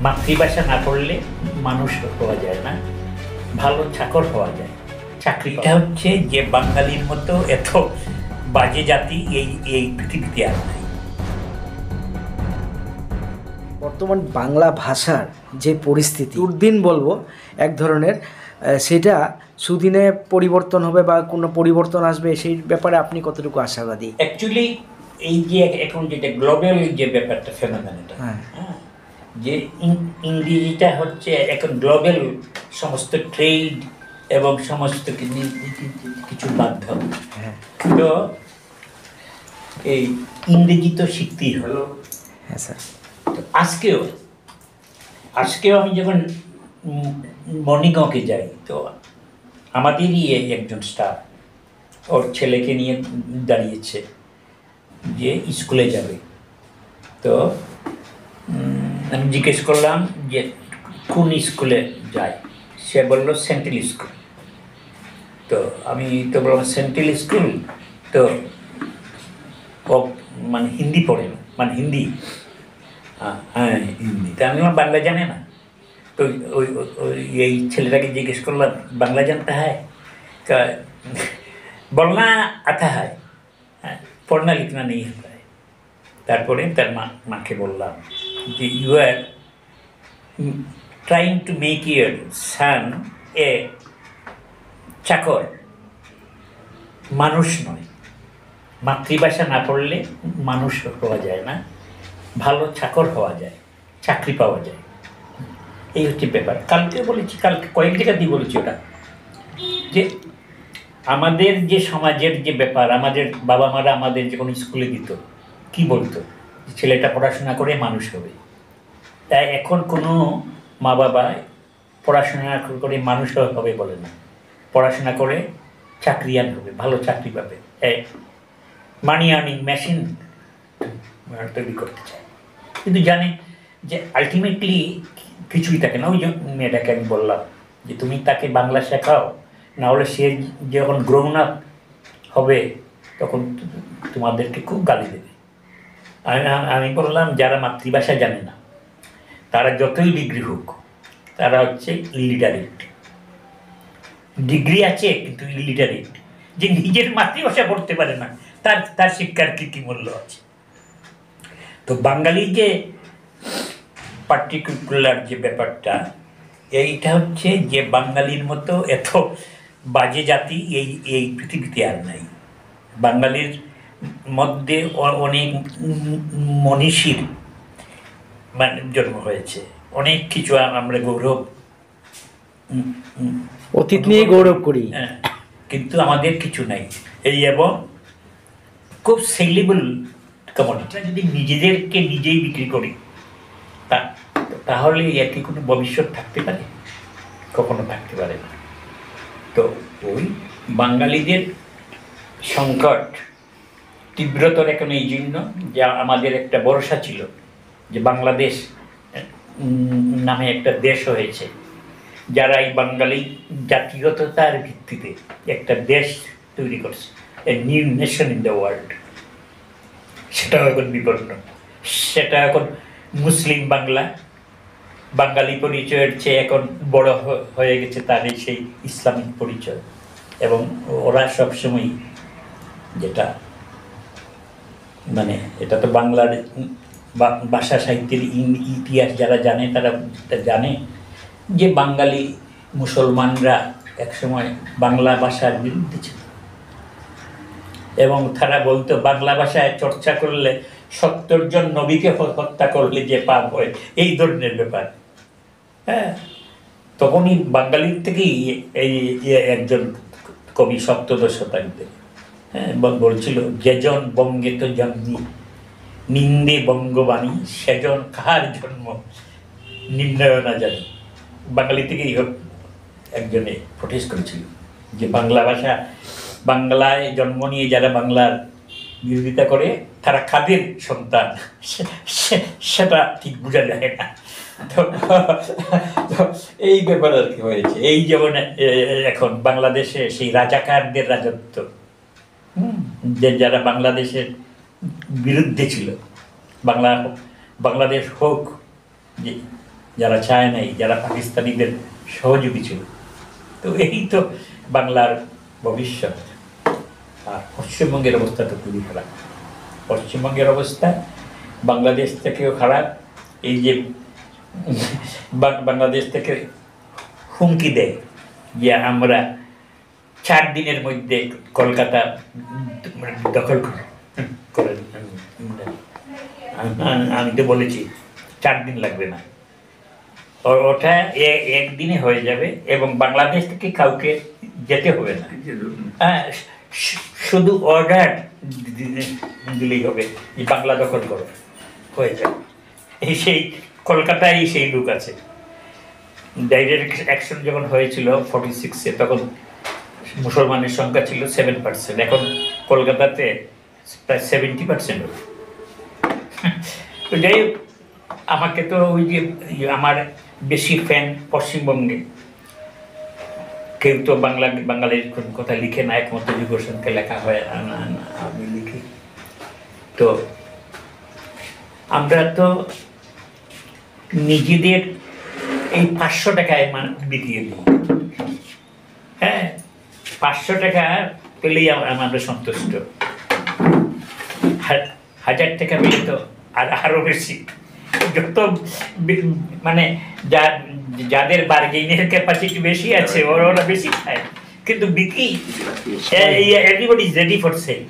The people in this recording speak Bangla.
মাতৃভাষা না পড়লে মানুষ হওয়া যায় না, ভালো চাকর হওয়া যায়। চাকরিটা হচ্ছে যে বাঙালির মতো এত বাজে জাতি এই এই পৃথিবীতে আর নাই। বর্তমান বাংলা ভাষার যে পরিস্থিতি, দুর্দিন বলবো এক ধরনের, সেটা সুদিনে পরিবর্তন হবে বা কোনো পরিবর্তন আসবে, সেই ব্যাপারে আপনি কতটুকু আশাবাদী? অ্যাকচুয়ালি এই যে এখন যেটা গ্লোবাল যে ব্যাপারটা ফেনোমেননটা, হ্যাঁ, যে ইংরেজিটা হচ্ছে এখন গ্লোবাল সমস্ত ট্রেড এবং সমস্ত কিছু মাধ্যম। হ্যাঁ, তো এই ইংরেজি তো শিখতেই হলো। হ্যাঁ স্যার। আজকেও আমি যখন মর্নিংওয়াকে যাই, তো আমাদেরই একজন স্টাফ ওর ছেলেকে নিয়ে দাঁড়িয়েছে যে স্কুলে যাবে। তো আমি জিজ্ঞেস করলাম যে কোন স্কুলে যায়, সে বললো সেন্ট্রাল স্কুল। তো আমি তো বললাম সেন্ট্রাল স্কুল, তো ও মানে হিন্দি পড়ে না, মানে হিন্দি, হ্যাঁ হিন্দি। তা আমি বাংলা জানে না। তো এই ছেলেটাকে জিজ্ঞেস করলাম বাংলা জানতে হয়? বলনা আতা হয়, পড়না লিখনা নেই হতা হয়। তারপরে তার মাকে বললাম যে you are trying to make your son a chakar, মানুষ নয়। মাতৃভাষা না পড়লে মানুষ হওয়া যায় না, ভালো চাকর হওয়া যায়, চাকরি পাওয়া যায়। এই হচ্ছে ব্যাপার। কালকে বলেছি, কালকে কয়েক জায়গাতেই বলেছি ওটা, যে আমাদের যে সমাজের যে ব্যাপার, আমাদের বাবা মারা আমাদের যখন স্কুলে দিত কি বলতো, ছেলেটা পড়াশোনা করে মানুষ হবে। তাই এখন কোনো মা বাবা পড়াশোনা করে মানুষ হবে বলে না, পড়াশোনা করে চাকরিয়ান হবে, ভালো চাকরি পাবে, মানি আর্নিং মেশিন তৈরি করতে চায়। কিন্তু জানে যে আলটিমেটলি কিছুই থাকে না। ওই যে মেয়েটাকে আমি বললাম যে তুমি তাকে বাংলা শেখাও, নাহলে সে যখন গ্রোন আপ হবে তখন তোমাদেরকে খুব গালি দেবে। আমি বললাম যারা মাতৃভাষা জানে না তারা যতই ডিগ্রি হোক তারা হচ্ছে ইলিটারেট। ডিগ্রি আছে কিন্তু ইলিটারেট, যে নিজের মাতৃভাষা পড়তে পারে না, তার শিক্ষার কি মূল্য আছে? তো বাঙালি যে পার্টিকুলার যে ব্যাপারটা, এইটা হচ্ছে যে বাঙালির মতো এত বাজে জাতি এই এই পৃথিবীতে আর নাই। বাঙালির মধ্যে অনেক মনীষীর মানে জন্ম হয়েছে, অনেক কিছু আমরা গৌরব অতীত নিয়ে গৌরব করি, কিন্তু আমাদের কিছু নাই। এই এবং খুব সেলেবল কমোডিটি। যদি নিজেদেরকে নিজেই বিক্রি করি তাহলে এর কি কোনো ভবিষ্যৎ থাকতে পারে? কখনো থাকতে পারে না। তো ওই বাঙালিদের সংকট তীব্রতর এখন এই জন্য যে আমাদের একটা ভরসা ছিল যে বাংলাদেশ নামে একটা দেশ হয়েছে, যারা এই বাঙালি জাতীয়তার ভিত্তিতে একটা দেশ তৈরি করছে, a new nation in the world. সেটাও এখন বিপন্ন। সেটা এখন মুসলিম বাংলা, বাঙালি পরিচয়ের চেয়ে এখন বড় হয়ে গেছে তার সেই ইসলামিক পরিচয়। এবং ওরা সবসময় যেটা মানে এটা তো বাংলার ভাষা সাহিত্যের ইতিহাস যারা জানে তারা জানে যে বাঙালি মুসলমানরা একসময় বাংলা ভাষার বিরুদ্ধে ছিল এবং তারা বলতো বাংলা ভাষায় চর্চা করলে 70 জন নবীকে হত্যা করলে যে পাপ হয়, এই ধরনের ব্যাপার। হ্যাঁ, তখনই বাঙালির থেকেই এই একজন কবি 17 শতাব্দীতে বলছিল যেজন বঙ্গে তো জন্মি নিন্দে বঙ্গবাণী, সেজন কাহার জন্ম নির্ণয় না জানি। বাঙালি থেকেই একজনে প্রোটেস্ট করেছিল যে বাংলা ভাষা, বাংলায় জন্ম নিয়ে যারা বাংলার বিরোধিতা করে তারা কাদের সন্তান সেটা ঠিক বোঝা যায় না। তো এই ব্যাপার আর কি হয়েছে। এই যেমন এখন বাংলাদেশে সেই রাজাকারদের রাজত্ব, যে যারা বাংলাদেশের বিরুদ্ধে ছিল, বাংলাদেশ হোক, যে যারা চায় নাই, যারা পাকিস্তানিদের সহযোগী ছিল। তো এই তো বাংলার ভবিষ্যৎ। আর পশ্চিমবঙ্গের অবস্থা তো খুবই খারাপ। পশ্চিমবঙ্গের অবস্থা বাংলাদেশ থেকেও খারাপ। এই যে বাংলাদেশ থেকে হুমকি দেয় যে আমরা 4 দিনের মধ্যে কলকাতা দখল করে। আমি তো বলেছি 4 দিন লাগবে না, ওটা একদিনে হয়ে যাবে এবং বাংলাদেশ থেকে কাউকে যেতে হবে না। শুধু অর্ডার দিলেই হবে যে বাংলা দখল করো, হয়ে যাবে। এই সেই কলকাতায় সেই লোক আছে। ডাইরেক্ট অ্যাকশন যখন হয়েছিল 46-এ, তখন মুসলমানের সংখ্যা ছিল 7%, এখন কলকাতাতে প্রায় 70% হবে। তো যাই হোক, আমাকে তো ওই যে আমার বেশি ফ্যান পশ্চিমবঙ্গে, কেউ তো বাঙালির কথা লিখে না, একমাত্র যুগসনকে লেখা হয়, আমি লিখি। তো আমরা তো নিজেদের এই 500 টাকায় বিকিয়ে দিই। হ্যাঁ, 500 টাকা পেলেই আমরা সন্তুষ্ট। 1000 টাকা পেলে তো আরো বেশি। যত মানে যাদের বার্গেনিংয়ের ক্যাপাসিটি বেশি আছে ওরা বেশি খায়, কিন্তু বিক্রি everybody is ready for sale.